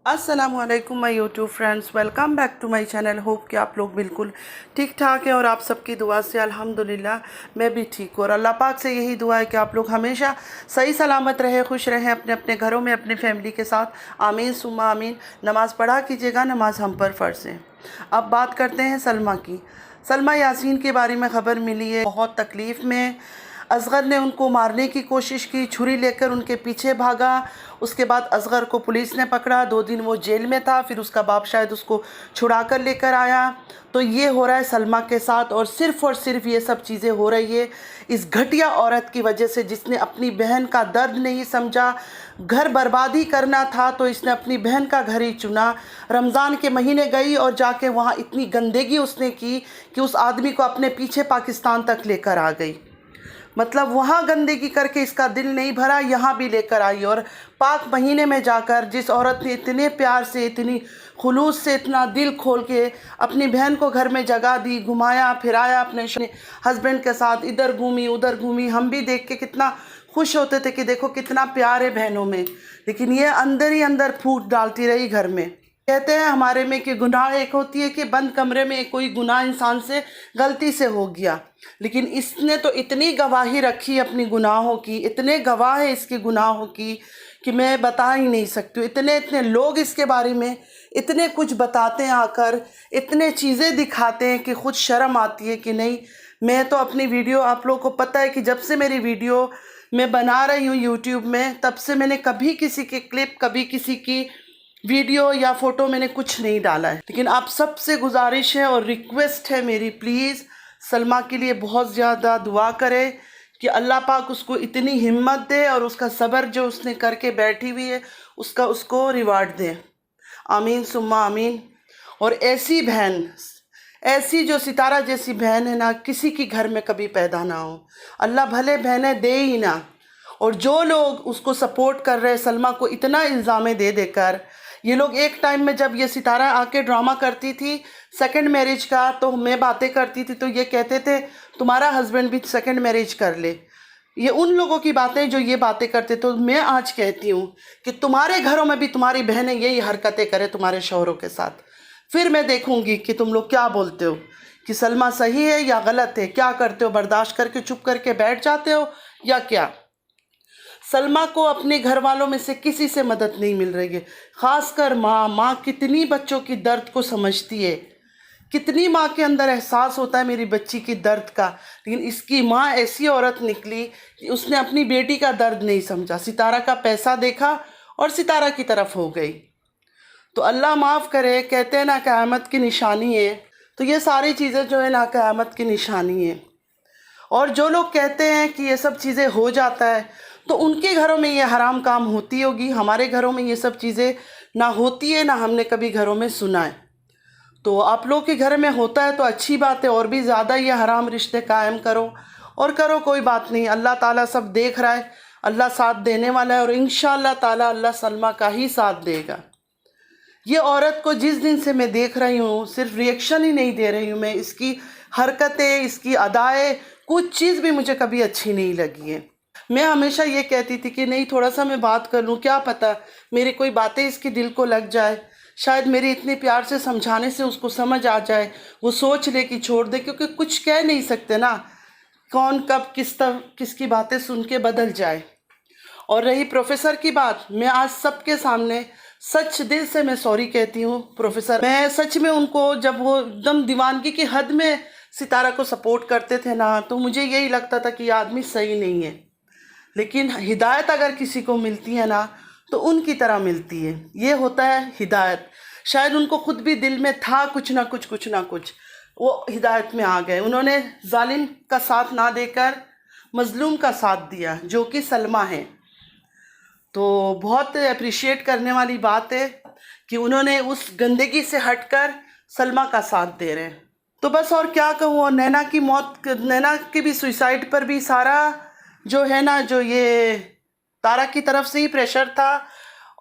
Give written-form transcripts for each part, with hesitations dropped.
अस्सलामुअलैकुम my YouTube friends, welcome back to my channel. Hope कि आप लोग बिल्कुल ठीक ठाक हैं और आप सबकी दुआ से अल्हम्दुलिल्लाह मैं भी ठीक हूँ। और अल्लाह पाक से यही दुआ है कि आप लोग हमेशा सही सलामत रहें, खुश रहें अपने अपने घरों में अपने फैमिली के साथ। आमीन सुम्मा आमीन। नमाज़ पढ़ा कीजिएगा, नमाज हम पर फ़र्ज़ है। अब बात करते हैं सलमा की। सलमा यासीन के बारे में ख़बर मिली है, बहुत तकलीफ़ में। असगर ने उनको मारने की कोशिश की, छुरी लेकर उनके पीछे भागा। उसके बाद असगर को पुलिस ने पकड़ा, 2 दिन वो जेल में था, फिर उसका बाप शायद उसको छुड़ा कर लेकर आया। तो ये हो रहा है सलमा के साथ, और सिर्फ़ ये सब चीज़ें हो रही है इस घटिया औरत की वजह से, जिसने अपनी बहन का दर्द नहीं समझा। घर बर्बादी करना था तो इसने अपनी बहन का घर ही चुना। रमज़ान के महीने गई और जाके वहाँ इतनी गंदगी उसने की कि उस आदमी को अपने पीछे पाकिस्तान तक लेकर आ गई। मतलब वहाँ गंदगी करके इसका दिल नहीं भरा, यहाँ भी लेकर आई। और पाक महीने में जाकर जिस औरत ने इतने प्यार से, इतनी खुलूस से, इतना दिल खोल के अपनी बहन को घर में जगह दी, घुमाया फिराया, अपने हस्बैंड के साथ इधर घूमी उधर घूमी, हम भी देख के कितना खुश होते थे कि देखो कितना प्यार है बहनों में। लेकिन ये अंदर ही अंदर फूट डालती रही घर में। कहते हैं हमारे में कि गुनाह एक होती है कि बंद कमरे में कोई गुनाह इंसान से गलती से हो गया, लेकिन इसने तो इतनी गवाही रखी अपनी गुनाहों की, इतने गवाह है इसके गुनाहों की कि मैं बता ही नहीं सकती। इतने इतने लोग इसके बारे में इतने कुछ बताते हैं आकर, इतने चीज़ें दिखाते हैं कि खुद शर्म आती है कि नहीं। मैं तो अपनी वीडियो, आप लोगों को पता है कि जब से मेरी वीडियो मैं बना रही हूँ यूट्यूब में, तब से मैंने कभी किसी की क्लिप, कभी किसी की वीडियो या फ़ोटो मैंने कुछ नहीं डाला है। लेकिन आप सबसे गुजारिश है और रिक्वेस्ट है मेरी, प्लीज़ सलमा के लिए बहुत ज़्यादा दुआ करें कि अल्लाह पाक उसको इतनी हिम्मत दे और उसका सब्र जो उसने करके बैठी हुई है उसका उसको रिवार्ड दे। आमीन सुम्मा आमीन। और ऐसी बहन, ऐसी जो सितारा जैसी बहन है ना, किसी की घर में कभी पैदा ना हो। अल्लाह भले बहनें दे ही ना। और जो लोग उसको सपोर्ट कर रहे हैं सलमा को इतना इल्ज़ाम दे देकर, ये लोग एक टाइम में जब ये सितारा आके ड्रामा करती थी सेकंड मैरिज का, तो मैं बातें करती थी तो ये कहते थे तुम्हारा हस्बैंड भी सेकंड मैरिज कर ले। ये उन लोगों की बातें जो ये बातें करते। तो मैं आज कहती हूँ कि तुम्हारे घरों में भी तुम्हारी बहनें यही हरकतें करें तुम्हारे शौहरों के साथ, फिर मैं देखूंगी कि तुम लोग क्या बोलते हो, कि सलमा सही है या गलत है। क्या करते हो, बर्दाश्त करके चुप करके बैठ जाते हो या क्या? सलमा को अपने घर वालों में से किसी से मदद नहीं मिल रही है, ख़ासकर माँ कितनी बच्चों की दर्द को समझती है, कितनी माँ के अंदर एहसास होता है मेरी बच्ची की दर्द का। लेकिन इसकी माँ ऐसी औरत निकली कि उसने अपनी बेटी का दर्द नहीं समझा, सितारा का पैसा देखा और सितारा की तरफ हो गई। तो अल्लाह माफ़ करे, कहते हैं ना क़यामत की निशानी है, तो ये सारी चीज़ें जो है ना क़यामत की निशानी है। और जो लोग कहते हैं कि ये सब चीज़ें हो जाता है, तो उनके घरों में ये हराम काम होती होगी, हमारे घरों में ये सब चीज़ें ना होती है, ना हमने कभी घरों में सुना है। तो आप लोग के घर में होता है तो अच्छी बात है, और भी ज़्यादा ये हराम रिश्ते कायम करो और करो, कोई बात नहीं। अल्लाह ताला सब देख रहा है, अल्लाह साथ देने वाला है, और इंशाअल्लाह ताला अल्लाह सलमा का ही साथ देगा। ये औरत को जिस दिन से मैं देख रही हूँ, सिर्फ रिएक्शन ही नहीं दे रही हूँ मैं, इसकी हरकतें, इसकी अदाएँ, कुछ चीज़ भी मुझे कभी अच्छी नहीं लगी है। मैं हमेशा ये कहती थी कि नहीं, थोड़ा सा मैं बात कर लूँ, क्या पता मेरी कोई बातें इसके दिल को लग जाए, शायद मेरे इतने प्यार से समझाने से उसको समझ आ जाए, वो सोच ले कि छोड़ दे। क्योंकि कुछ कह नहीं सकते ना, कौन कब किसकी बातें सुन के बदल जाए। और रही प्रोफेसर की बात, मैं आज सबके सामने सच दिल से मैं सॉरी कहती हूँ प्रोफेसर। मैं सच में उनको, जब वो एकदम दीवानगी की हद में सितारा को सपोर्ट करते थे ना, तो मुझे यही लगता था कि ये आदमी सही नहीं है। लेकिन हिदायत अगर किसी को मिलती है ना, तो उनकी तरह मिलती है। ये होता है हिदायत। शायद उनको खुद भी दिल में था कुछ ना कुछ, वो हिदायत में आ गए। उन्होंने जालिम का साथ ना देकर मजलूम का साथ दिया, जो कि सलमा है। तो बहुत अप्रिशिएट करने वाली बात है कि उन्होंने उस गंदगी से हटकर सलमा का साथ दे रहे हैं। तो बस और क्या कहूँ। और नैना की मौत, नैना की भी सुसाइड पर भी सारा जो है ना, जो ये तारा की तरफ से ही प्रेशर था।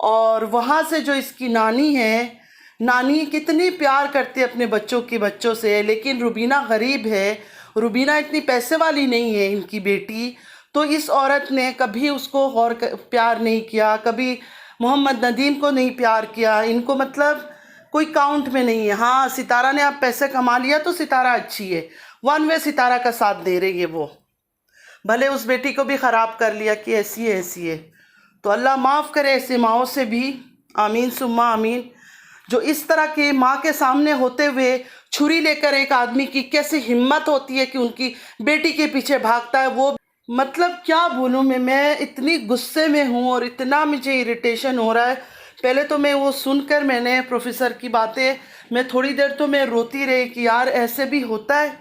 और वहाँ से जो इसकी नानी है, नानी कितनी प्यार करती है अपने बच्चों से, लेकिन रुबीना गरीब है, रुबीना इतनी पैसे वाली नहीं है इनकी बेटी। तो इस औरत ने कभी उसको प्यार नहीं किया, कभी मोहम्मद नदीम को नहीं प्यार किया, इनको मतलब कोई काउंट में नहीं है। हाँ, सितारा ने अब पैसे कमा लिया तो सितारा अच्छी है, वन वे सितारा का साथ दे रही है वो, भले उस बेटी को भी ख़राब कर लिया कि ऐसी है ऐसी है। तो अल्लाह माफ़ करे ऐसे माओं से भी, आमीन सुम्मा आमीन। जो इस तरह के माँ के सामने होते हुए छुरी लेकर एक आदमी की कैसे हिम्मत होती है कि उनकी बेटी के पीछे भागता है, वो मतलब क्या बोलूँ मैं इतनी गुस्से में हूँ और इतना मुझे इरिटेशन हो रहा है। पहले तो मैं वो सुनकर मैंने प्रोफेसर की बातें, मैं थोड़ी देर तो मैं रोती रही कि यार ऐसे भी होता है,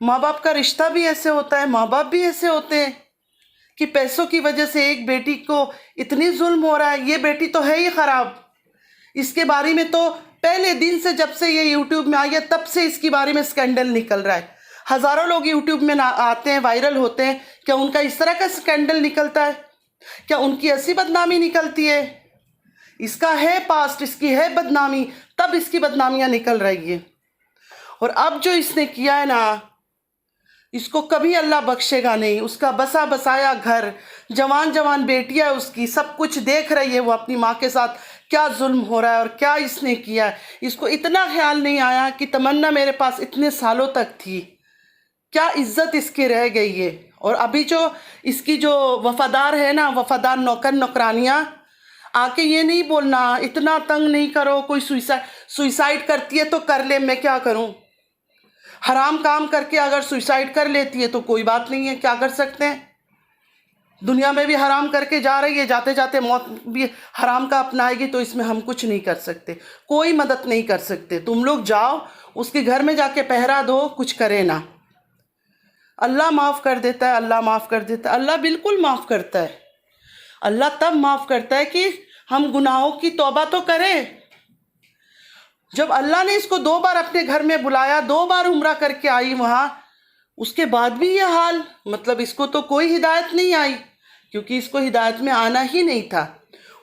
माँ बाप का रिश्ता भी ऐसे होता है, माँ बाप भी ऐसे होते हैं कि पैसों की वजह से एक बेटी को इतनी जुल्म हो रहा है। ये बेटी तो है ही ख़राब, इसके बारे में तो पहले दिन से जब से ये यूट्यूब में आई है तब से इसके बारे में स्कैंडल निकल रहा है। हज़ारों लोग यूट्यूब में आते हैं, वायरल होते हैं, क्या उनका इस तरह का स्कैंडल निकलता है? क्या उनकी ऐसी बदनामी निकलती है? इसका है पास्ट, इसकी है बदनामी, तब इसकी बदनामियाँ निकल रही है। और अब जो इसने किया है ना, इसको कभी अल्लाह बख्शेगा नहीं। उसका बसा बसाया घर, जवान जवान बेटियाँ उसकी, सब कुछ देख रही है वो अपनी माँ के साथ क्या जुल्म हो रहा है और क्या इसने किया है। इसको इतना ख्याल नहीं आया कि तमन्ना मेरे पास इतने सालों तक थी, क्या इज्जत इसकी रह गई है। और अभी जो इसकी जो वफादार है ना, वफादार नौकर नौकरानियाँ, आके ये नहीं बोलना इतना तंग नहीं करो, कोई सुइसाइड करती है तो कर ले, मैं क्या करूं। हराम काम करके अगर सुइसाइड कर लेती है तो कोई बात नहीं है, क्या कर सकते हैं। दुनिया में भी हराम करके जा रही है, जाते जाते मौत भी हराम का अपनाएगी, तो इसमें हम कुछ नहीं कर सकते, कोई मदद नहीं कर सकते। तुम लोग जाओ उसके घर में जाके पहरा दो, कुछ करे ना। अल्लाह माफ़ कर देता है, अल्लाह माफ़ कर देता है, अल्लाह बिल्कुल माफ़ करता है। अल्लाह तब माफ़ करता है कि हम गुनाहों की तौबा तो करें। जब अल्लाह ने इसको 2 बार अपने घर में बुलाया, 2 बार उम्रा करके आई वहाँ, उसके बाद भी ये हाल, मतलब इसको तो कोई हिदायत नहीं आई, क्योंकि इसको हिदायत में आना ही नहीं था।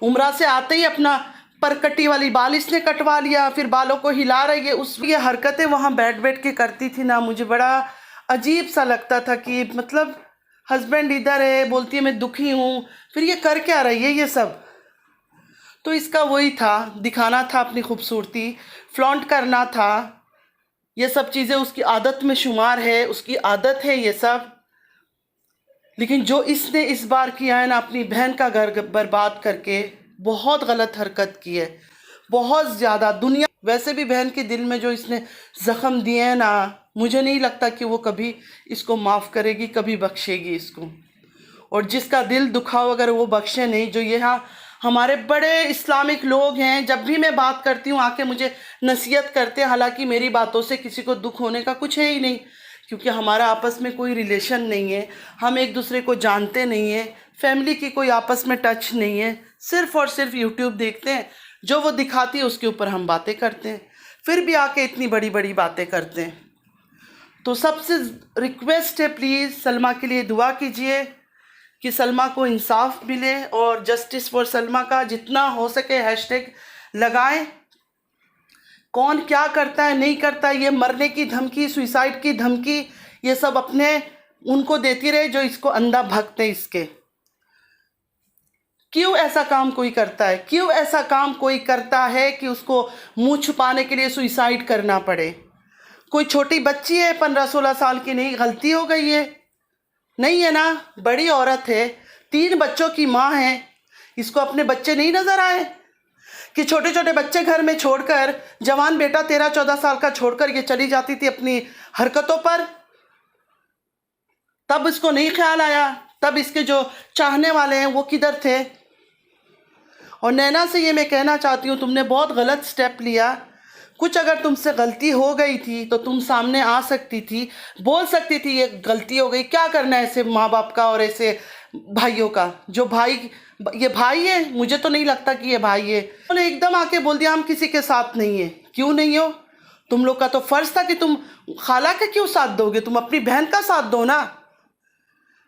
उम्रा से आते ही अपना परकटी वाली बाल इसने कटवा लिया, फिर बालों को हिला रही है। उस ये हरकतें वहाँ बैठ बैठ के करती थी ना, मुझे बड़ा अजीब सा लगता था कि मतलब हस्बैंड इधर है, बोलती है मैं दुखी हूँ, फिर ये कर क्या रही है ये सब। तो इसका वही था, दिखाना था अपनी खूबसूरती, फ्लॉन्ट करना था, ये सब चीज़ें उसकी आदत में शुमार है, उसकी आदत है ये सब। लेकिन जो इसने इस बार किया है ना, अपनी बहन का घर बर्बाद करके, बहुत गलत हरकत की है, बहुत ज़्यादा। दुनिया वैसे भी बहन के दिल में जो इसने ज़ख़म दिए हैं ना, मुझे नहीं लगता कि वो कभी इसको माफ़ करेगी, कभी बख्शेगी इसको। और जिसका दिल दुखाओ अगर वो बख्शे नहीं, जो यहाँ हमारे बड़े इस्लामिक लोग हैं, जब भी मैं बात करती हूँ आके मुझे नसीहत करते हैं, हालांकि मेरी बातों से किसी को दुख होने का कुछ है ही नहीं, क्योंकि हमारा आपस में कोई रिलेशन नहीं है, हम एक दूसरे को जानते नहीं हैं, फैमिली की कोई आपस में टच नहीं है, सिर्फ़ और सिर्फ यूट्यूब देखते हैं, जो वो दिखाती है उसके ऊपर हम बातें करते हैं, फिर भी आके इतनी बड़ी बड़ी बातें करते हैं। तो सबसे रिक्वेस्ट है, प्लीज़ सलमा के लिए दुआ कीजिए कि सलमा को इंसाफ मिले, और जस्टिस फॉर सलमा का जितना हो सके हैशटैग लगाएं। कौन क्या करता है नहीं करता है, ये मरने की धमकी, सुसाइड की धमकी, ये सब अपने उनको देती रहे जो इसको अंधा भक्त है इसके। क्यों ऐसा काम कोई करता है, क्यों ऐसा काम कोई करता है कि उसको मुंह छुपाने के लिए सुसाइड करना पड़े। कोई छोटी बच्ची है 15-16 साल की, नहीं गलती हो गई है, नहीं है ना, बड़ी औरत है, 3 बच्चों की माँ है, इसको अपने बच्चे नहीं नज़र आए कि छोटे छोटे बच्चे घर में छोड़कर, जवान बेटा 13-14 साल का छोड़कर ये चली जाती थी अपनी हरकतों पर। तब इसको नहीं ख्याल आया, तब इसके जो चाहने वाले हैं वो किधर थे। और नैना से ये मैं कहना चाहती हूँ, तुमने बहुत गलत स्टेप लिया। कुछ अगर तुमसे गलती हो गई थी तो तुम सामने आ सकती थी, बोल सकती थी ये गलती हो गई। क्या करना है ऐसे माँ बाप का और ऐसे भाइयों का, जो भाई, ये भाई है, मुझे तो नहीं लगता कि ये भाई है। उन्होंने एकदम आके बोल दिया हम किसी के साथ नहीं है। क्यों नहीं हो, तुम लोग का तो फ़र्ज़ था कि तुम खाला का क्यों साथ दोगे, तुम अपनी बहन का साथ दो ना।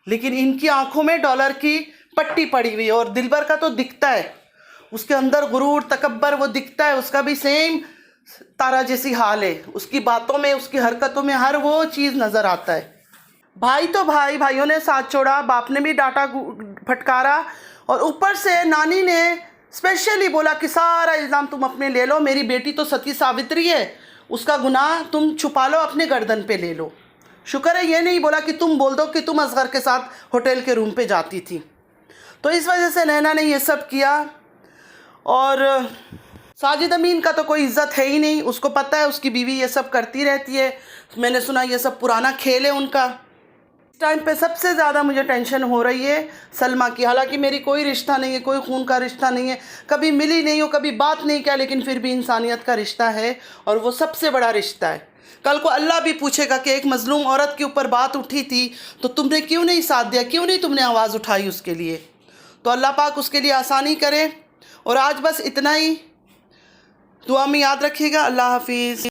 लेकिन इनकी आंखों में डॉलर की पट्टी पड़ी हुई है, और दिलबर का तो दिखता है, उसके अंदर गुरूर तकब्बर वो दिखता है, उसका भी सेम तारा जैसी हाल है, उसकी बातों में, उसकी हरकतों में हर वो चीज़ नज़र आता है। भाई तो भाइयों ने साथ छोड़ा, बाप ने भी डांटा फटकारा, और ऊपर से नानी ने स्पेशली बोला कि सारा इल्ज़ाम तुम अपने ले लो, मेरी बेटी तो सती सावित्री है, उसका गुनाह तुम छुपा लो, अपने गर्दन पे ले लो। शुक्र है ये नहीं बोला कि तुम बोल दो कि तुम असगर के साथ होटल के रूम पे जाती थी। तो इस वजह से नैना ने ये सब किया। और साजिद अमीन का तो कोई इज़्ज़त है ही नहीं, उसको पता है उसकी बीवी ये सब करती रहती है। मैंने सुना ये सब पुराना खेल है उनका। इस टाइम पे सबसे ज़्यादा मुझे टेंशन हो रही है सलमा की। हालांकि मेरी कोई रिश्ता नहीं है, कोई खून का रिश्ता नहीं है, कभी मिली नहीं हो, कभी बात नहीं किया, लेकिन फिर भी इंसानियत का रिश्ता है और वो सबसे बड़ा रिश्ता है। कल को अल्लाह भी पूछेगा कि एक मज़लूम औरत के ऊपर बात उठी थी तो तुमने क्यों नहीं साथ दिया, क्यों नहीं तुमने आवाज़ उठाई उसके लिए। तो अल्लाह पाक उसके लिए आसानी करे। और आज बस इतना ही, दुआ में याद रखिएगा। अल्लाह हाफिज़।